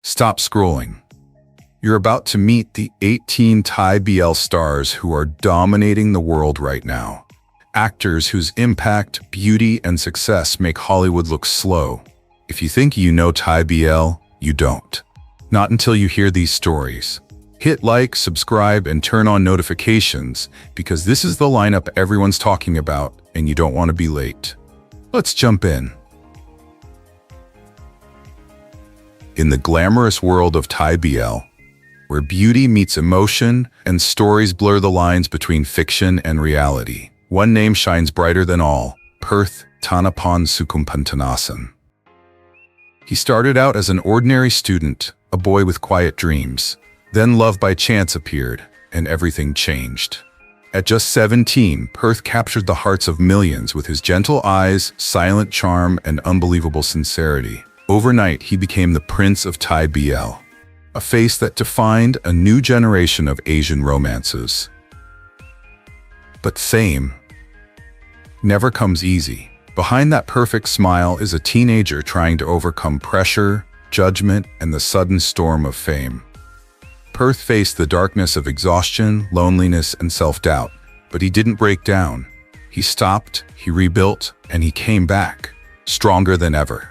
Stop scrolling. You're about to meet the 18 Thai BL stars who are dominating the world right now. Actors whose impact, beauty, and success make Hollywood look slow. If you think you know Thai BL, you don't. Not until you hear these stories. Hit like, subscribe, and turn on notifications because this is the lineup everyone's talking about and you don't want to be late. Let's jump in. In the glamorous world of Thai BL, where beauty meets emotion and stories blur the lines between fiction and reality, one name shines brighter than all: Perth Tanapon Sukumpantanasan. He started out as an ordinary student, a boy with quiet dreams. Then Love by Chance appeared, and everything changed. At just 17, Perth captured the hearts of millions with his gentle eyes, silent charm, and unbelievable sincerity. Overnight, he became the Prince of Thai BL, a face that defined a new generation of Asian romances. But fame never comes easy. Behind that perfect smile is a teenager trying to overcome pressure, judgment, and the sudden storm of fame. Perth faced the darkness of exhaustion, loneliness, and self-doubt, but he didn't break down. He stopped, he rebuilt, and he came back, stronger than ever.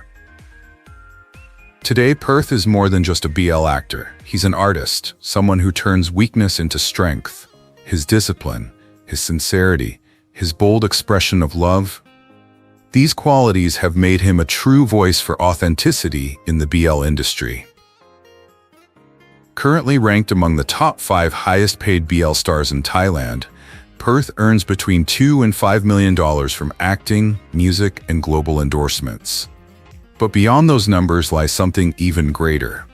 Today, Perth is more than just a BL actor. He's an artist, someone who turns weakness into strength. His discipline, his sincerity, his bold expression of love, these qualities have made him a true voice for authenticity in the BL industry. Currently ranked among the top 5 highest-paid BL stars in Thailand, Perth earns between $2 and $5 million from acting, music, and global endorsements. But beyond those numbers lies something even greater: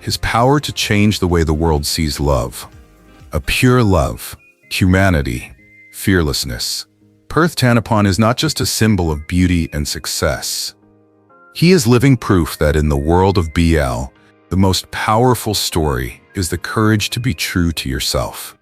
his power to change the way the world sees love. A pure love, humanity, fearlessness. Perth Tanapon is not just a symbol of beauty and success. He is living proof that in the world of BL, the most powerful story is the courage to be true to yourself.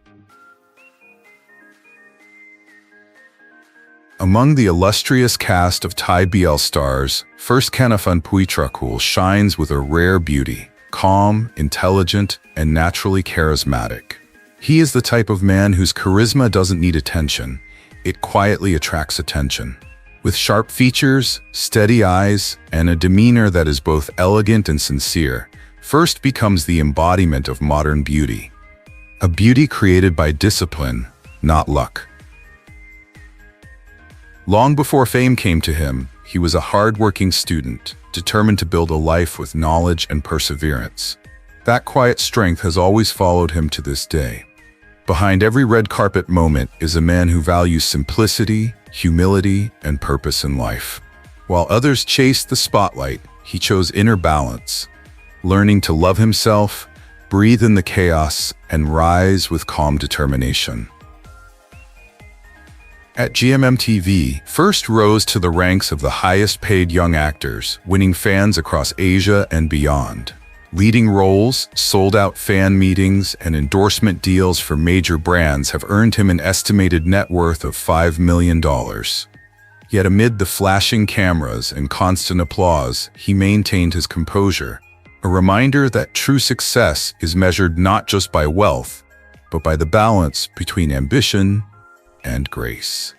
Among the illustrious cast of Thai BL stars, first Kanaphan Puitrakul shines with a rare beauty, calm, intelligent, and naturally charismatic. He is the type of man whose charisma doesn't need attention, it quietly attracts attention. With sharp features, steady eyes, and a demeanor that is both elegant and sincere, First becomes the embodiment of modern beauty. A beauty created by discipline, not luck. Long before fame came to him, he was a hard-working student, determined to build a life with knowledge and perseverance. That quiet strength has always followed him to this day. Behind every red carpet moment is a man who values simplicity, humility, and purpose in life. While others chased the spotlight, he chose inner balance, learning to love himself, breathe in the chaos, and rise with calm determination. At GMMTV, first rose to the ranks of the highest-paid young actors, winning fans across Asia and beyond. Leading roles, sold-out fan meetings, and endorsement deals for major brands have earned him an estimated net worth of $5 million. Yet amid the flashing cameras and constant applause, he maintained his composure, a reminder that true success is measured not just by wealth, but by the balance between ambition and grace.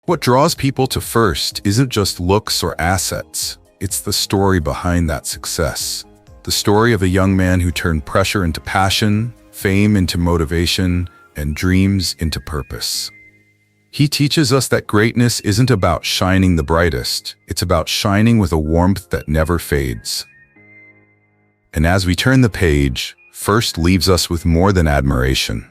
What draws people to First isn't just looks or assets, it's the story behind that success. The story of a young man who turned pressure into passion, fame into motivation, and dreams into purpose. He teaches us that greatness isn't about shining the brightest, it's about shining with a warmth that never fades. And as we turn the page, First leaves us with more than admiration.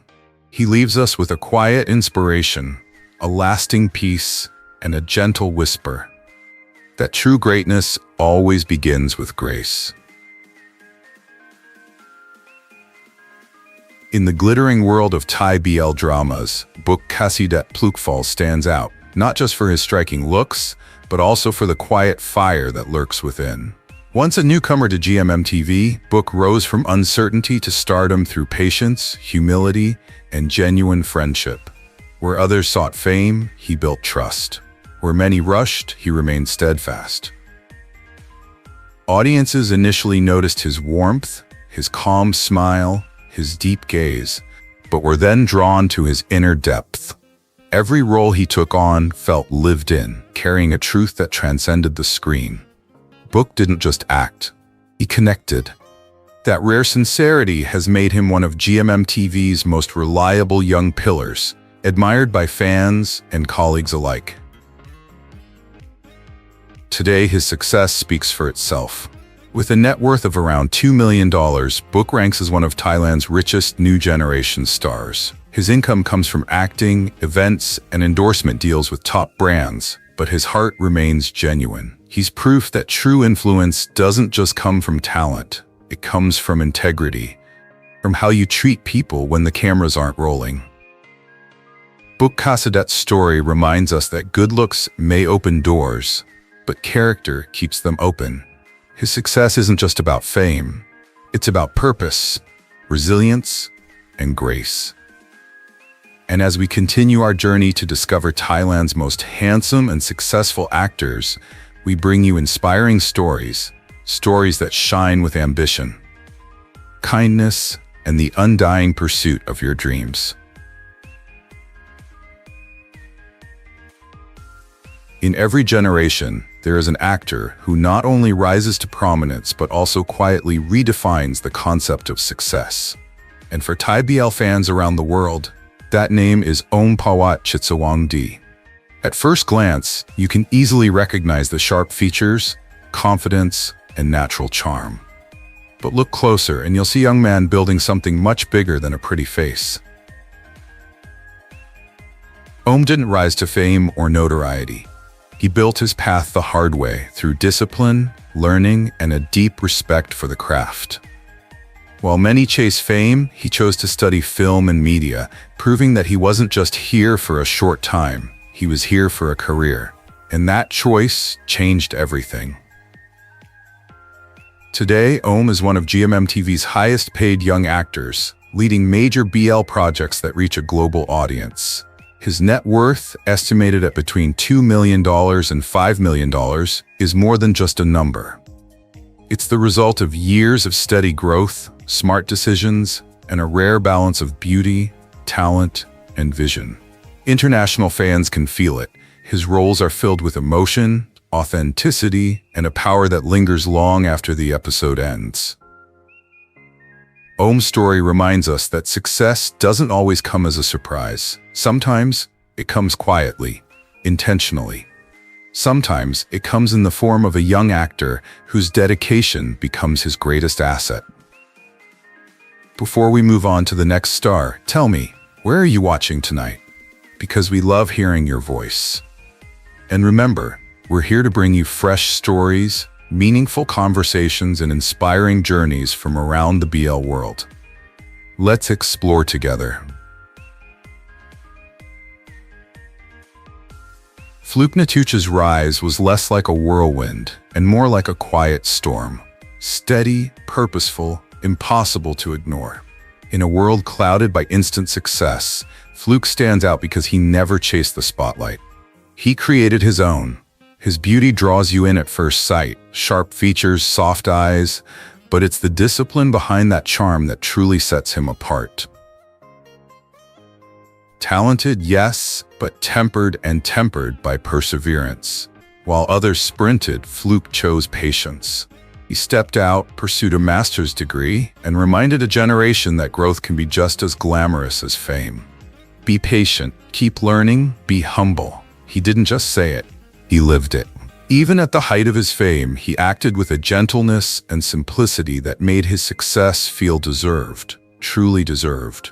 He leaves us with a quiet inspiration, a lasting peace, and a gentle whisper that true greatness always begins with grace. In the glittering world of Thai BL dramas, book Kasidet Plookphol stands out, not just for his striking looks, but also for the quiet fire that lurks within. Once a newcomer to GMMTV, Book rose from uncertainty to stardom through patience, humility, and genuine friendship. Where others sought fame, he built trust. Where many rushed, he remained steadfast. Audiences initially noticed his warmth, his calm smile, his deep gaze, but were then drawn to his inner depth. Every role he took on felt lived in, carrying a truth that transcended the screen. Book didn't just act, he connected. That rare sincerity has made him one of GMMTV's most reliable young pillars, admired by fans and colleagues alike. Today, his success speaks for itself. With a net worth of around $2 million, Book ranks as one of Thailand's richest new generation stars. His income comes from acting, events, and endorsement deals with top brands, but his heart remains genuine. He's proof that true influence doesn't just come from talent, it comes from integrity, from how you treat people when the cameras aren't rolling. Book Kasidet's story reminds us that good looks may open doors, but character keeps them open. His success isn't just about fame, it's about purpose, resilience, and grace. And as we continue our journey to discover Thailand's most handsome and successful actors, we bring you inspiring stories, stories that shine with ambition, kindness, and the undying pursuit of your dreams. In every generation, there is an actor who not only rises to prominence but also quietly redefines the concept of success. And for Thai BL fans around the world, that name is Ohm Pawat Chittsawangdee. At first glance, you can easily recognize the sharp features, confidence, and natural charm. But look closer and you'll see a young man building something much bigger than a pretty face. Ohm didn't rise to fame or notoriety. He built his path the hard way through discipline, learning, and a deep respect for the craft. While many chase fame, he chose to study film and media, proving that he wasn't just here for a short time, he was here for a career. And that choice changed everything. Today, Ohm is one of GMMTV's highest-paid young actors, leading major BL projects that reach a global audience. His net worth, estimated at between $2 million and $5 million, is more than just a number. It's the result of years of steady growth, smart decisions, and a rare balance of beauty, talent, and vision. International fans can feel it. His roles are filled with emotion, authenticity, and a power that lingers long after the episode ends. Ohm's story reminds us that success doesn't always come as a surprise. Sometimes it comes quietly, intentionally. Sometimes it comes in the form of a young actor whose dedication becomes his greatest asset. Before we move on to the next star, tell me, where are you watching tonight? Because we love hearing your voice. And remember, we're here to bring you fresh stories, meaningful conversations, and inspiring journeys from around the BL world. Let's explore together. Fluke Natouch's rise was less like a whirlwind and more like a quiet storm. Steady, purposeful, impossible to ignore. In a world clouded by instant success, Fluke stands out because he never chased the spotlight. He created his own. His beauty draws you in at first sight, sharp features, soft eyes, but it's the discipline behind that charm that truly sets him apart. Talented, yes, but tempered by perseverance. While others sprinted, Fluke chose patience. He stepped out, pursued a master's degree, and reminded a generation that growth can be just as glamorous as fame. Be patient, keep learning, be humble. He didn't just say it, he lived it. Even at the height of his fame, he acted with a gentleness and simplicity that made his success feel deserved, truly deserved.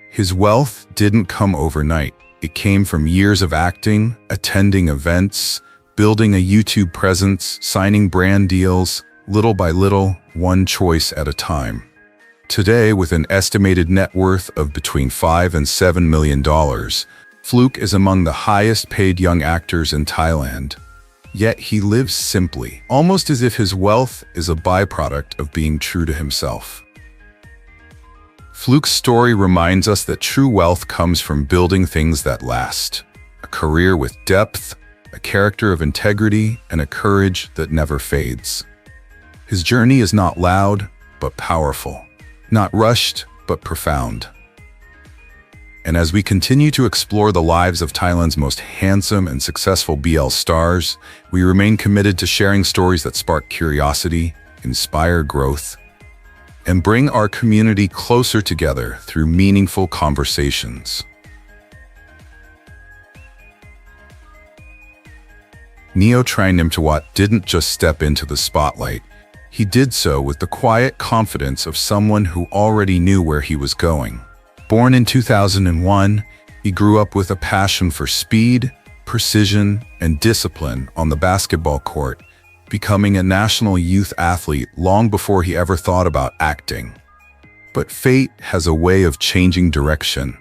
His wealth didn't come overnight. It came from years of acting, attending events, building a YouTube presence, signing brand deals, little by little, one choice at a time. Today, with an estimated net worth of between $5 and $7 million, Fluke is among the highest-paid young actors in Thailand. Yet he lives simply, almost as if his wealth is a byproduct of being true to himself. Fluke's story reminds us that true wealth comes from building things that last. A career with depth, a character of integrity and a courage that never fades. His journey is not loud, but powerful, not rushed, but profound. And as we continue to explore the lives of Thailand's most handsome and successful BL stars, we remain committed to sharing stories that spark curiosity, inspire growth, and bring our community closer together through meaningful conversations. Neo Trai Nimtawat didn't just step into the spotlight. He did so with the quiet confidence of someone who already knew where he was going. Born in 2001, he grew up with a passion for speed, precision, and discipline on the basketball court, becoming a national youth athlete long before he ever thought about acting. But fate has a way of changing direction,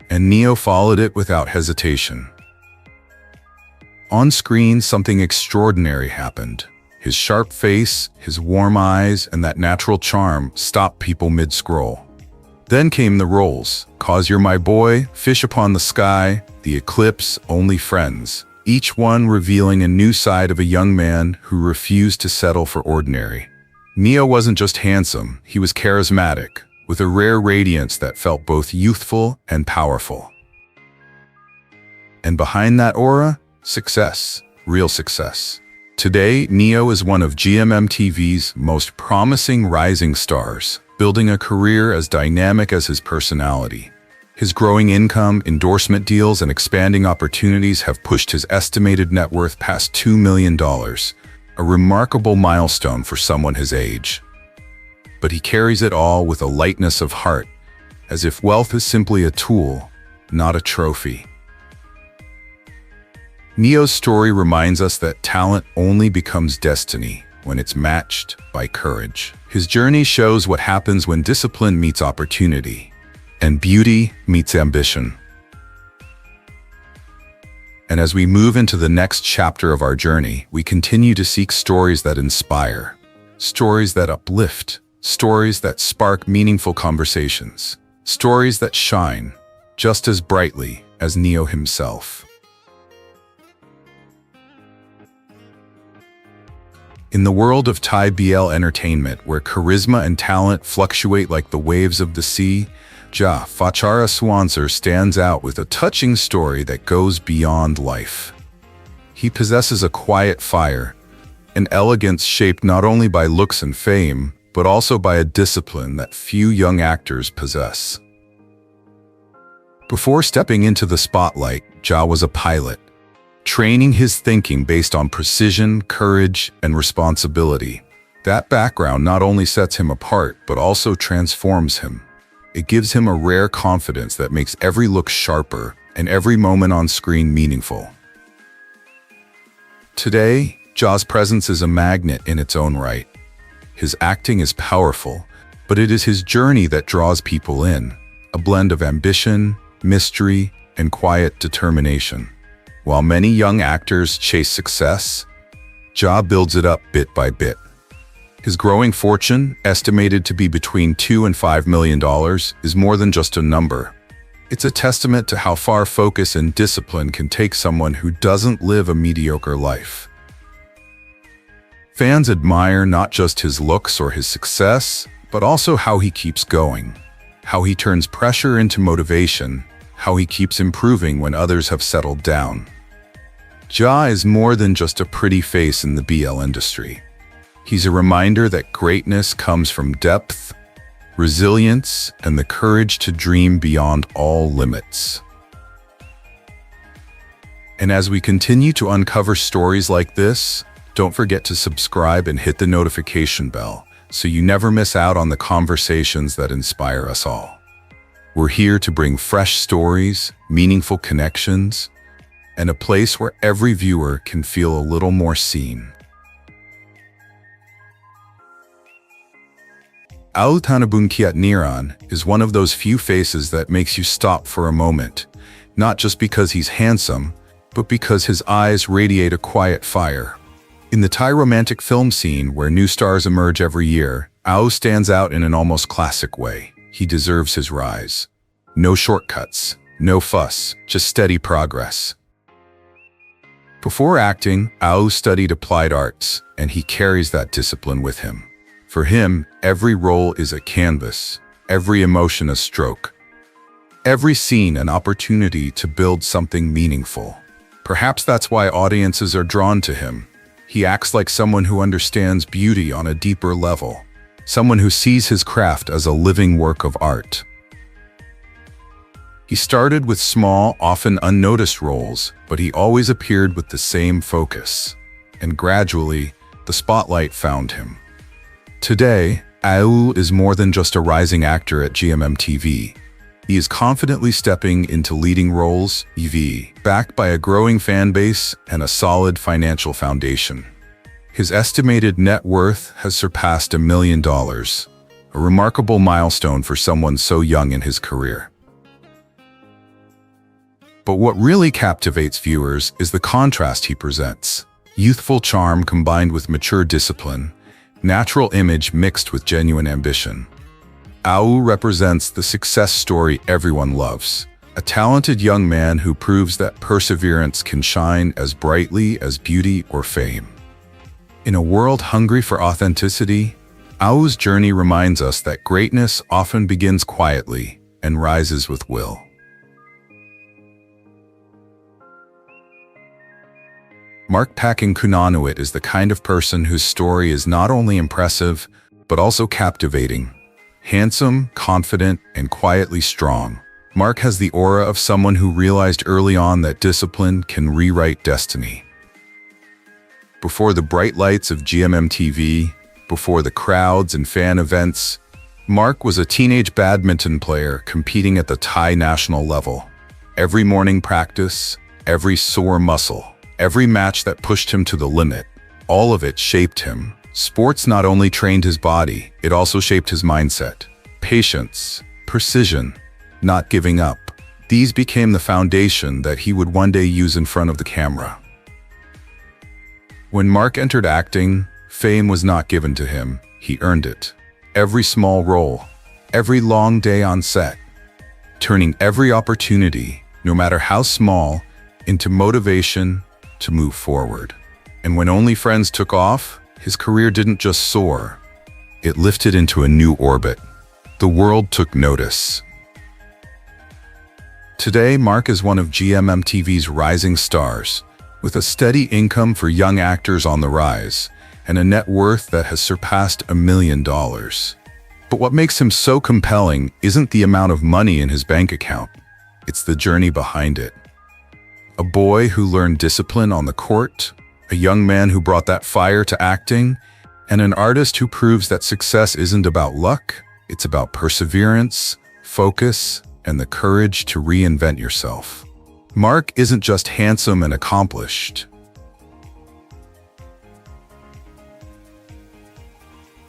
and Neo followed it without hesitation. On screen, something extraordinary happened. His sharp face, his warm eyes, and that natural charm stopped people mid-scroll. Then came the roles: "Cause You're My Boy," "Fish Upon the Sky," "The Eclipse," "Only Friends," each one revealing a new side of a young man who refused to settle for ordinary. Neo wasn't just handsome, he was charismatic, with a rare radiance that felt both youthful and powerful. And behind that aura, success, real success. Today, Neo is one of GMMTV's most promising rising stars, building a career as dynamic as his personality. His growing income, endorsement deals, and expanding opportunities have pushed his estimated net worth past $2 million, a remarkable milestone for someone his age. But he carries it all with a lightness of heart, as if wealth is simply a tool, not a trophy. Neo's story reminds us that talent only becomes destiny when it's matched by courage. His journey shows what happens when discipline meets opportunity, and beauty meets ambition. And as we move into the next chapter of our journey, we continue to seek stories that inspire, stories that uplift, stories that spark meaningful conversations, stories that shine just as brightly as Neo himself. In the world of Thai BL entertainment, where charisma and talent fluctuate like the waves of the sea, Phachara Suansr stands out with a touching story that goes beyond life. He possesses a quiet fire, an elegance shaped not only by looks and fame, but also by a discipline that few young actors possess. Before stepping into the spotlight, Ja was a pilot, training his thinking based on precision, courage, and responsibility. That background not only sets him apart, but also transforms him. It gives him a rare confidence that makes every look sharper and every moment on screen meaningful. Today, Ja's presence is a magnet in its own right. His acting is powerful, but it is his journey that draws people in, a blend of ambition, mystery, and quiet determination. While many young actors chase success, Ja builds it up bit by bit. His growing fortune, estimated to be between $2 and $5 million, is more than just a number. It's a testament to how far focus and discipline can take someone who doesn't live a mediocre life. Fans admire not just his looks or his success, but also how he keeps going, how he turns pressure into motivation, how he keeps improving when others have settled down. Ja is more than just a pretty face in the BL industry. He's a reminder that greatness comes from depth, resilience, and the courage to dream beyond all limits. And as we continue to uncover stories like this, don't forget to subscribe and hit the notification bell so you never miss out on the conversations that inspire us all. We're here to bring fresh stories, meaningful connections, and a place where every viewer can feel a little more seen. Aou Thanaboon Kiatniran is one of those few faces that makes you stop for a moment, not just because he's handsome, but because his eyes radiate a quiet fire. In the Thai romantic film scene where new stars emerge every year, Aou stands out in an almost classic way. He deserves his rise. No shortcuts, no fuss, just steady progress. Before acting, Aou studied applied arts, and he carries that discipline with him. For him, every role is a canvas, every emotion a stroke, every scene an opportunity to build something meaningful. Perhaps that's why audiences are drawn to him. He acts like someone who understands beauty on a deeper level, someone who sees his craft as a living work of art. He started with small, often unnoticed roles, but he always appeared with the same focus. And gradually, the spotlight found him. Today, Aou is more than just a rising actor at GMMTV. He is confidently stepping into leading roles, backed by a growing fan base and a solid financial foundation. His estimated net worth has surpassed $1 million, a remarkable milestone for someone so young in his career. But what really captivates viewers is the contrast he presents. Youthful charm combined with mature discipline, natural image mixed with genuine ambition. Aou represents the success story everyone loves, a talented young man who proves that perseverance can shine as brightly as beauty or fame. In a world hungry for authenticity, Aou's journey reminds us that greatness often begins quietly and rises with will. Mark Pakin Kunaanuwit is the kind of person whose story is not only impressive, but also captivating. Handsome, confident, and quietly strong, Mark has the aura of someone who realized early on that discipline can rewrite destiny. Before the bright lights of GMMTV, before the crowds and fan events, Mark was a teenage badminton player competing at the Thai national level. Every morning practice, every sore muscle, every match that pushed him to the limit, all of it shaped him. Sports not only trained his body, it also shaped his mindset. Patience, precision, not giving up. These became the foundation that he would one day use in front of the camera. When Mark entered acting, fame was not given to him, he earned it. Every small role, every long day on set, turning every opportunity, no matter how small, into motivation to move forward. And when Only Friends took off, his career didn't just soar, it lifted into a new orbit. The world took notice. Today, Mark is one of GMMTV's rising stars, with a steady income for young actors on the rise, and a net worth that has surpassed $1 million. But what makes him so compelling isn't the amount of money in his bank account, it's the journey behind it. A boy who learned discipline on the court, a young man who brought that fire to acting, and an artist who proves that success isn't about luck, it's about perseverance, focus, and the courage to reinvent yourself. Mark isn't just handsome and accomplished.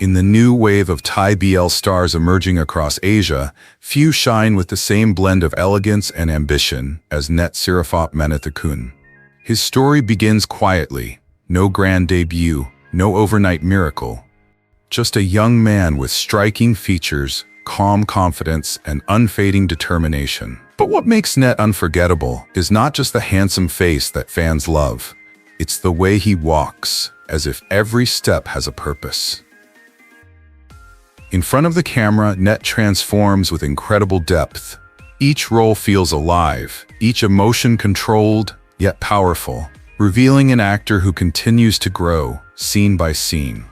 In the new wave of Thai BL stars emerging across Asia, few shine with the same blend of elegance and ambition as Siraphop Manithikhun. His story begins quietly, no grand debut, no overnight miracle. Just a young man with striking features, calm confidence, and unfading determination. But what makes Net unforgettable is not just the handsome face that fans love. It's the way he walks, as if every step has a purpose. In front of the camera, Net transforms with incredible depth. Each role feels alive, each emotion controlled, yet powerful, revealing an actor who continues to grow, scene by scene.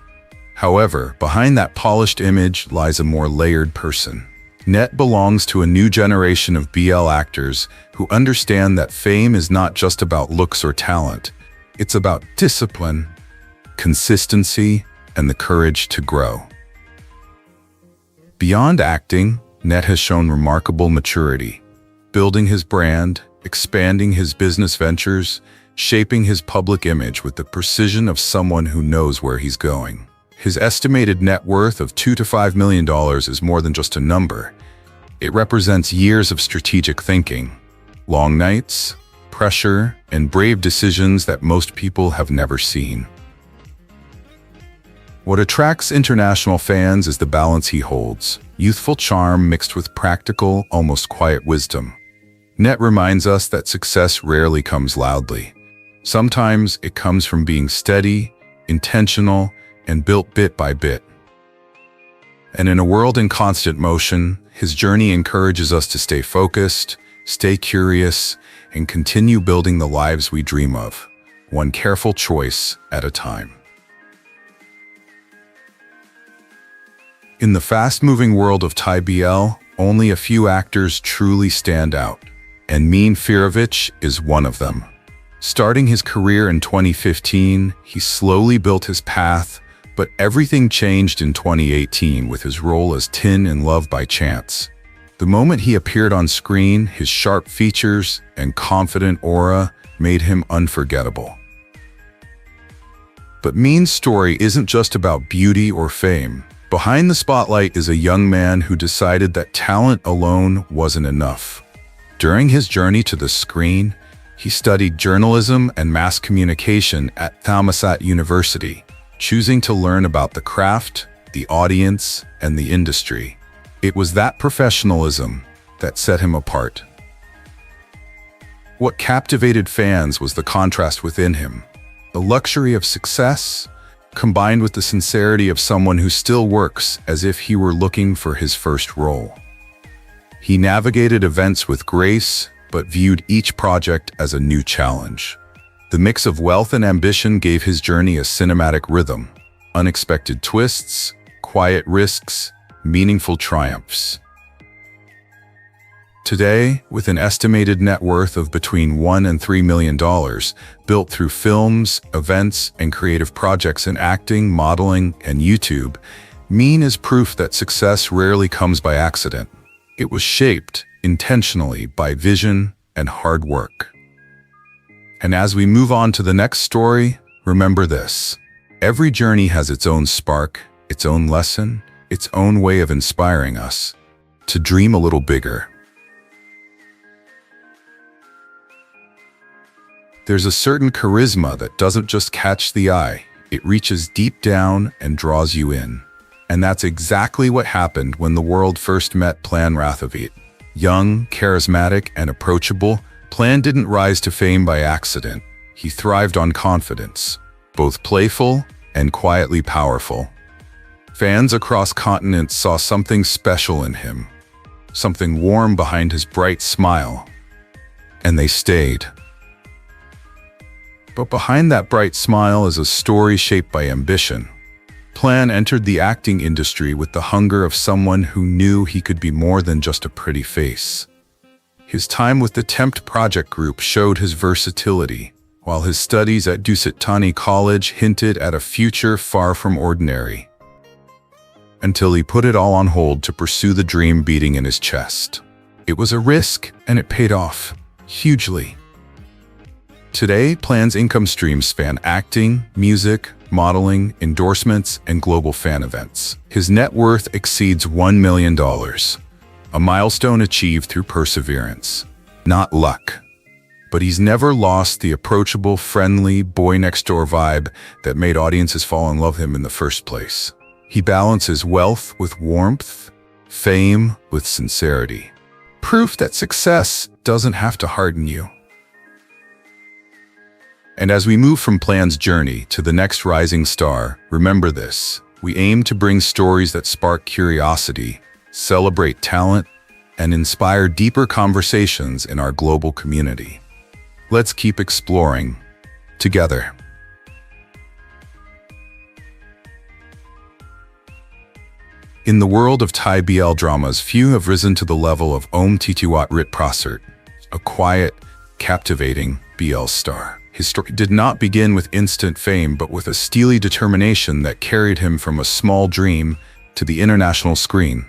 However, behind that polished image lies a more layered person. Net belongs to a new generation of BL actors who understand that fame is not just about looks or talent. It's about discipline, consistency, and the courage to grow. Beyond acting, Net has shown remarkable maturity, building his brand, expanding his business ventures, shaping his public image with the precision of someone who knows where he's going. His estimated net worth of $2 to $5 million is more than just a number. It represents years of strategic thinking, long nights, pressure, and brave decisions that most people have never seen. What attracts international fans is the balance he holds, youthful charm mixed with practical, almost quiet wisdom. Net reminds us that success rarely comes loudly. Sometimes it comes from being steady, intentional, and built bit by bit. And in a world in constant motion, his journey encourages us to stay focused, stay curious, and continue building the lives we dream of, one careful choice at a time. In the fast-moving world of Thai BL, only a few actors truly stand out, and Yim Phiravich is one of them. Starting his career in 2015, he slowly built his path, but everything changed in 2018 with his role as Tin in Love by Chance. The moment he appeared on screen, his sharp features and confident aura made him unforgettable. But Yim's story isn't just about beauty or fame. Behind the spotlight is a young man who decided that talent alone wasn't enough. During his journey to the screen, he studied journalism and mass communication at Thammasat University, choosing to learn about the craft, the audience, and the industry. It was that professionalism that set him apart. What captivated fans was the contrast within him, the luxury of success, combined with the sincerity of someone who still works as if he were looking for his first role. He navigated events with grace, but viewed each project as a new challenge. The mix of wealth and ambition gave his journey a cinematic rhythm, unexpected twists, quiet risks, meaningful triumphs. Today, with an estimated net worth of between $1 and $3 million, built through films, events, and creative projects in acting, modeling, and YouTube, Yim is proof that success rarely comes by accident. It was shaped intentionally by vision and hard work. And as we move on to the next story, remember this: every journey has its own spark, its own lesson, its own way of inspiring us to dream a little bigger. There's a certain charisma that doesn't just catch the eye, it reaches deep down and draws you in. And that's exactly what happened when the world first met Plan Rathavit. Young, charismatic, and approachable, Plan didn't rise to fame by accident. He thrived on confidence, both playful and quietly powerful. Fans across continents saw something special in him, something warm behind his bright smile, and they stayed. But behind that bright smile is a story shaped by ambition. Plan entered the acting industry with the hunger of someone who knew he could be more than just a pretty face. His time with the Tempt Project Group showed his versatility, while his studies at Dusit Thani College hinted at a future far from ordinary. Until he put it all on hold to pursue the dream beating in his chest. It was a risk, and it paid off, hugely. Today, Plan's income streams span acting, music, modeling, endorsements, and global fan events. His net worth exceeds $1 million, a milestone achieved through perseverance, not luck. But he's never lost the approachable, friendly, boy-next-door vibe that made audiences fall in love with him in the first place. He balances wealth with warmth, fame with sincerity. Proof that success doesn't have to harden you. And as we move from Plan's journey to the next rising star, remember this: we aim to bring stories that spark curiosity, celebrate talent, and inspire deeper conversations in our global community. Let's keep exploring together. In the world of Thai BL dramas, few have risen to the level of Ohm Thitiwat Ritprasert, a quiet, captivating BL star. His story did not begin with instant fame, but with a steely determination that carried him from a small dream to the international screen.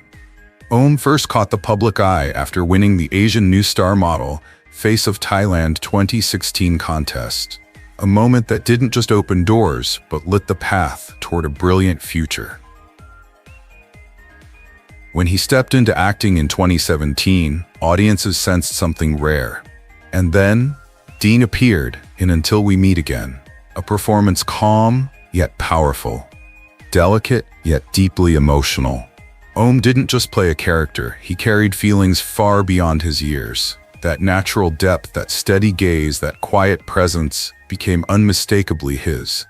Ohm first caught the public eye after winning the Asian New Star Model Face of Thailand 2016 contest, a moment that didn't just open doors, but lit the path toward a brilliant future. When he stepped into acting in 2017, audiences sensed something rare. And then, Dean appeared in Until We Meet Again, a performance calm yet powerful, delicate yet deeply emotional. Ohm didn't just play a character, he carried feelings far beyond his years. That natural depth, that steady gaze, that quiet presence became unmistakably his.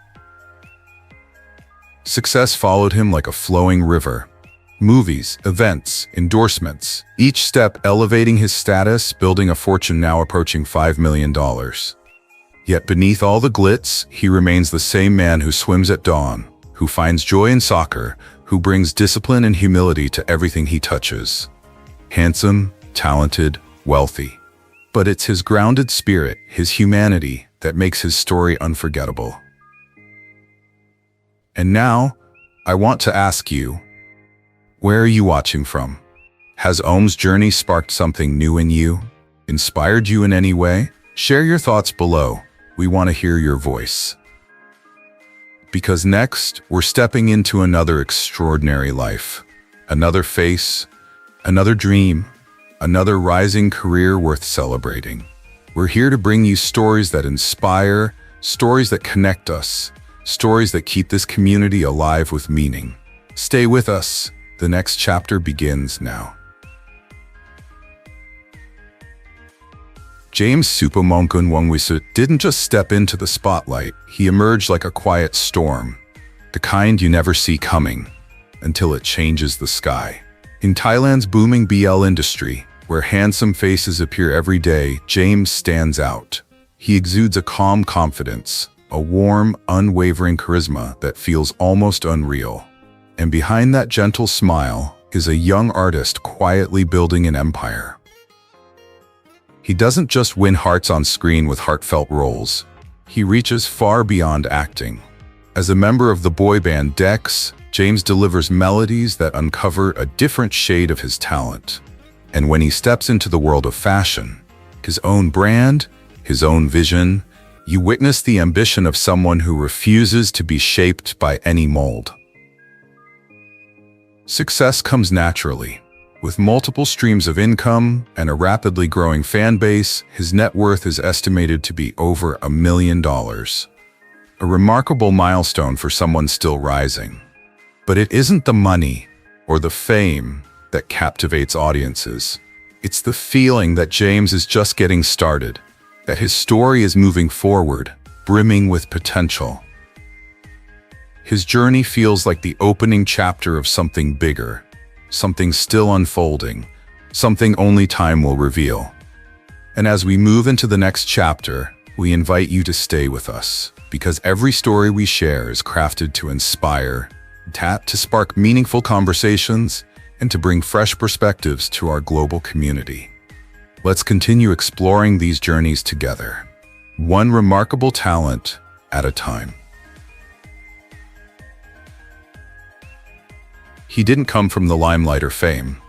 Success followed him like a flowing river. Movies, events, endorsements, each step elevating his status, building a fortune now approaching $5 million. Yet beneath all the glitz, he remains the same man who swims at dawn, who finds joy in soccer, who brings discipline and humility to everything he touches. Handsome, talented, wealthy. But it's his grounded spirit, his humanity, that makes his story unforgettable. And now, I want to ask you, where are you watching from? Has Ohm's journey sparked something new in you? Inspired you in any way? Share your thoughts below. We want to hear your voice. Because next, we're stepping into another extraordinary life. Another face, another dream, another rising career worth celebrating. We're here to bring you stories that inspire, stories that connect us, stories that keep this community alive with meaning. Stay with us. The next chapter begins now. James Supamongkon Wongwisut didn't just step into the spotlight, he emerged like a quiet storm, the kind you never see coming, until it changes the sky. In Thailand's booming BL industry, where handsome faces appear every day, James stands out. He exudes a calm confidence, a warm, unwavering charisma that feels almost unreal. And behind that gentle smile is a young artist quietly building an empire. He doesn't just win hearts on screen with heartfelt roles. He reaches far beyond acting. As a member of the boy band Dex, James delivers melodies that uncover a different shade of his talent. And when he steps into the world of fashion, his own brand, his own vision, you witness the ambition of someone who refuses to be shaped by any mold. Success comes naturally. With multiple streams of income and a rapidly growing fan base, his net worth is estimated to be over $1 million. A remarkable milestone for someone still rising. But it isn't the money or the fame that captivates audiences. It's the feeling that James is just getting started, that his story is moving forward, brimming with potential. His journey feels like the opening chapter of something bigger, something still unfolding, something only time will reveal. And as we move into the next chapter, we invite you to stay with us, because every story we share is crafted to inspire, to spark meaningful conversations, and to bring fresh perspectives to our global community. Let's continue exploring these journeys together, one remarkable talent at a time. He didn't come from the limelight or fame.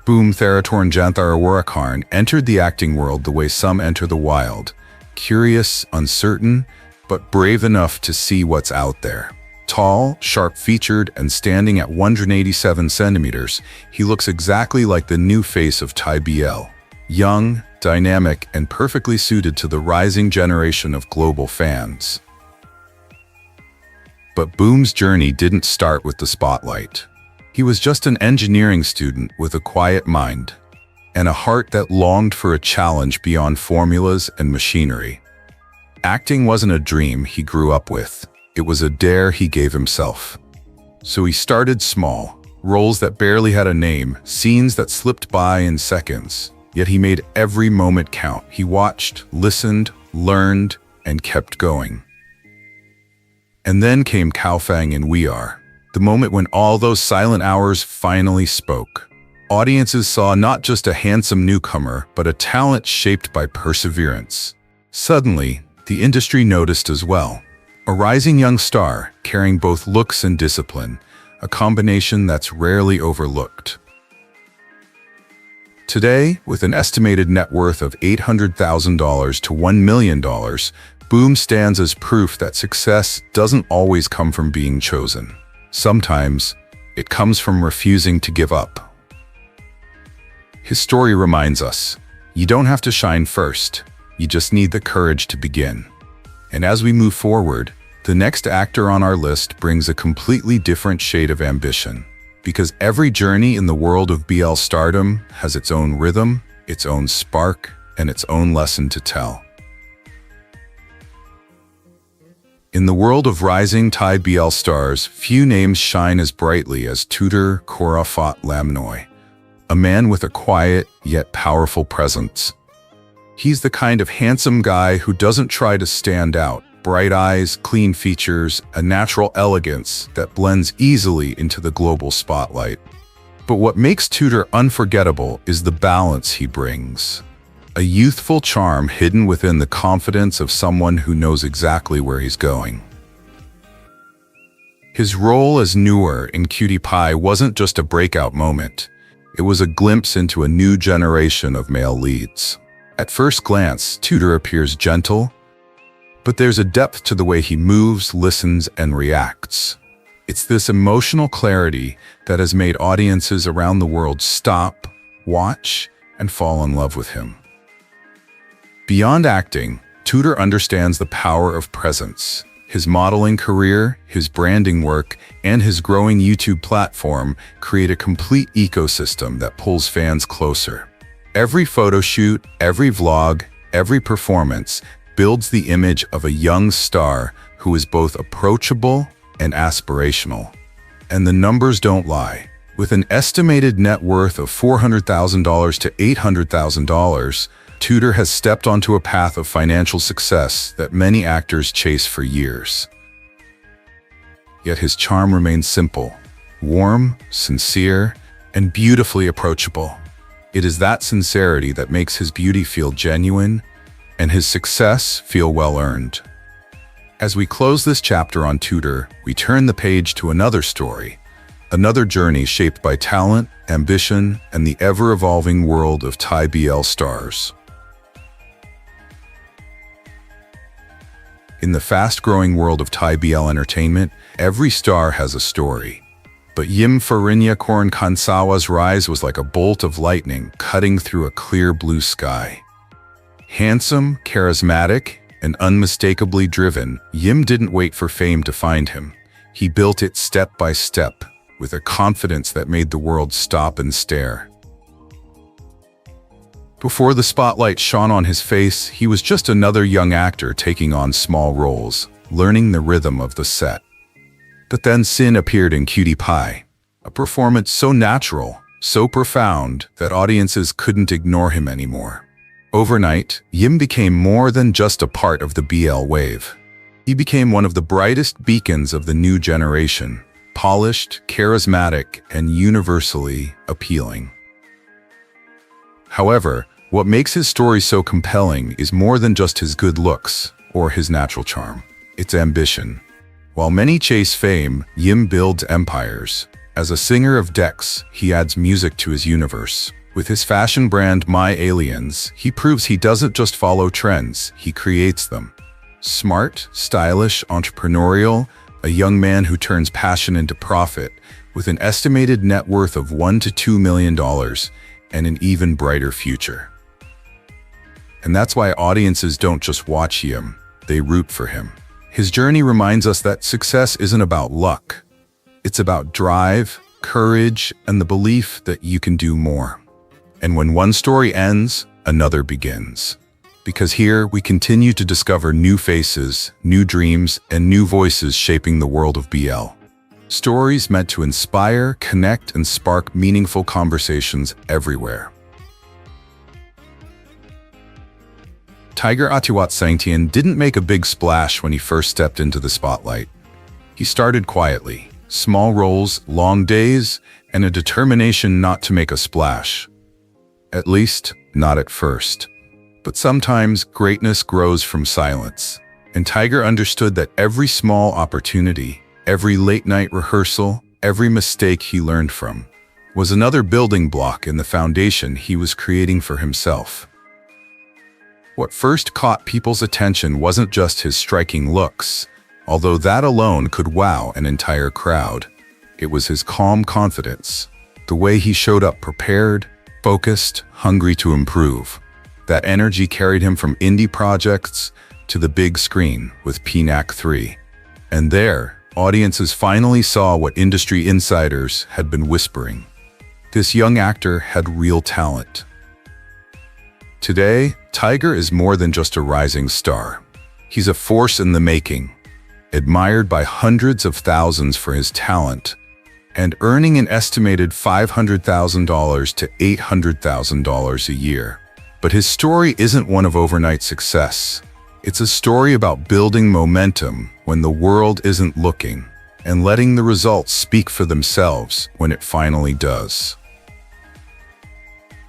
Tharatorn Jantharaworakarn entered the acting world the way some enter the wild, curious, uncertain, but brave enough to see what's out there. Tall, sharp-featured, and standing at 187 centimeters, he looks exactly like the new face of Thai BL. Young, dynamic, and perfectly suited to the rising generation of global fans. But Boom's journey didn't start with the spotlight. He was just an engineering student with a quiet mind and a heart that longed for a challenge beyond formulas and machinery. Acting wasn't a dream he grew up with. It was a dare he gave himself. So he started small, roles that barely had a name, scenes that slipped by in seconds. Yet he made every moment count. He watched, listened, learned, and kept going. And then came Kanaphan and We Are. The moment when all those silent hours finally spoke. Audiences saw not just a handsome newcomer, but a talent shaped by perseverance. Suddenly, the industry noticed as well. A rising young star, carrying both looks and discipline, a combination that's rarely overlooked. Today, with an estimated net worth of $800,000 to $1 million, Boom stands as proof that success doesn't always come from being chosen. Sometimes, it comes from refusing to give up. His story reminds us, you don't have to shine first, you just need the courage to begin. And as we move forward, the next actor on our list brings a completely different shade of ambition. Because every journey in the world of BL stardom has its own rhythm, its own spark, and its own lesson to tell. In the world of rising Thai BL stars, few names shine as brightly as Tutor Koraphat Lamnoy, a man with a quiet yet powerful presence. He's the kind of handsome guy who doesn't try to stand out. Bright eyes, clean features, a natural elegance that blends easily into the global spotlight. But what makes Tutor unforgettable is the balance he brings. A youthful charm hidden within the confidence of someone who knows exactly where he's going. His role as Noor in Cutie Pie wasn't just a breakout moment. It was a glimpse into a new generation of male leads. At first glance, Tutor appears gentle, but there's a depth to the way he moves, listens, and reacts. It's this emotional clarity that has made audiences around the world stop, watch, and fall in love with him. Beyond acting, Tutor understands the power of presence. His modeling career, his branding work, and his growing YouTube platform create a complete ecosystem that pulls fans closer. Every photo shoot, every vlog, every performance builds the image of a young star who is both approachable and aspirational. And the numbers don't lie. With an estimated net worth of $400,000 to $800,000, Tutor has stepped onto a path of financial success that many actors chase for years. Yet his charm remains simple, warm, sincere, and beautifully approachable. It is that sincerity that makes his beauty feel genuine and his success feel well-earned. As we close this chapter on Tutor, we turn the page to another story, another journey shaped by talent, ambition, and the ever-evolving world of Thai BL stars. In the fast-growing world of Thai BL entertainment, every star has a story. But Yim Pharinyakorn Khansawa's rise was like a bolt of lightning cutting through a clear blue sky. Handsome, charismatic, and unmistakably driven, Yim didn't wait for fame to find him. He built it step by step, with a confidence that made the world stop and stare. Before the spotlight shone on his face, he was just another young actor taking on small roles, learning the rhythm of the set. But then Sin appeared in Cutie Pie, a performance so natural, so profound, that audiences couldn't ignore him anymore. Overnight, Yim became more than just a part of the BL wave. He became one of the brightest beacons of the new generation, polished, charismatic, and universally appealing. However, what makes his story so compelling is more than just his good looks or his natural charm. It's ambition. While many chase fame, Yim builds empires. As a singer of decks, he adds music to his universe. With his fashion brand My Aliens, he proves he doesn't just follow trends, he creates them. Smart, stylish, entrepreneurial, a young man who turns passion into profit, with an estimated net worth of $1 to $2 million and an even brighter future. And that's why audiences don't just watch Yim, they root for him. His journey reminds us that success isn't about luck. It's about drive, courage, and the belief that you can do more. And when one story ends, another begins. Because here, we continue to discover new faces, new dreams, and new voices shaping the world of BL. Stories meant to inspire, connect, and spark meaningful conversations everywhere. Tiger Attachitsataporn didn't make a big splash when he first stepped into the spotlight. He started quietly, small roles, long days, and a determination not to make a splash. At least, not at first. But sometimes greatness grows from silence, and Tiger understood that every small opportunity, every late-night rehearsal, every mistake he learned from, was another building block in the foundation he was creating for himself. What first caught people's attention wasn't just his striking looks, although that alone could wow an entire crowd. It was his calm confidence, the way he showed up prepared, focused, hungry to improve. That energy carried him from indie projects to the big screen with PNAC 3. And there, audiences finally saw what industry insiders had been whispering. This young actor had real talent. Today, Tiger is more than just a rising star. He's a force in the making, admired by hundreds of thousands for his talent, and earning an estimated $500,000 to $800,000 a year. But his story isn't one of overnight success. It's a story about building momentum when the world isn't looking, and letting the results speak for themselves when it finally does.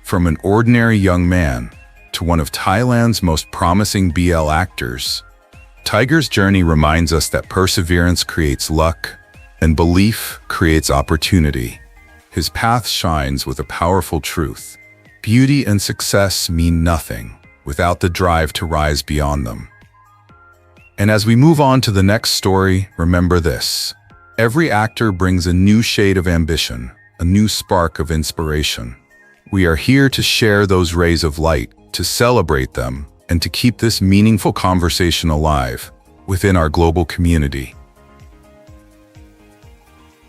From an ordinary young man to one of Thailand's most promising BL actors, Tiger's journey reminds us that perseverance creates luck, and belief creates opportunity. His path shines with a powerful truth. Beauty and success mean nothing without the drive to rise beyond them. And as we move on to the next story, remember this. Every actor brings a new shade of ambition, a new spark of inspiration. We are here to share those rays of light, to celebrate them, and to keep this meaningful conversation alive within our global community.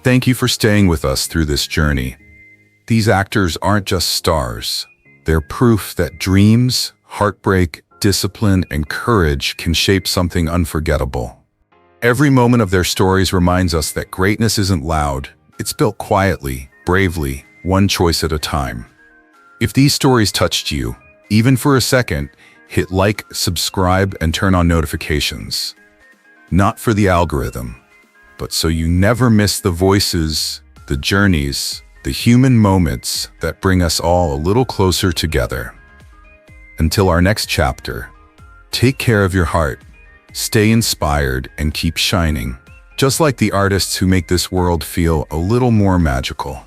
Thank you for staying with us through this journey. These actors aren't just stars. They're proof that dreams, heartbreak, discipline, and courage can shape something unforgettable. Every moment of their stories reminds us that greatness isn't loud. It's built quietly, bravely, one choice at a time. If these stories touched you, even for a second, hit like, subscribe, and turn on notifications. Not for the algorithm, but so you never miss the voices, the journeys, the human moments that bring us all a little closer together. Until our next chapter, take care of your heart, stay inspired, and keep shining, just like the artists who make this world feel a little more magical.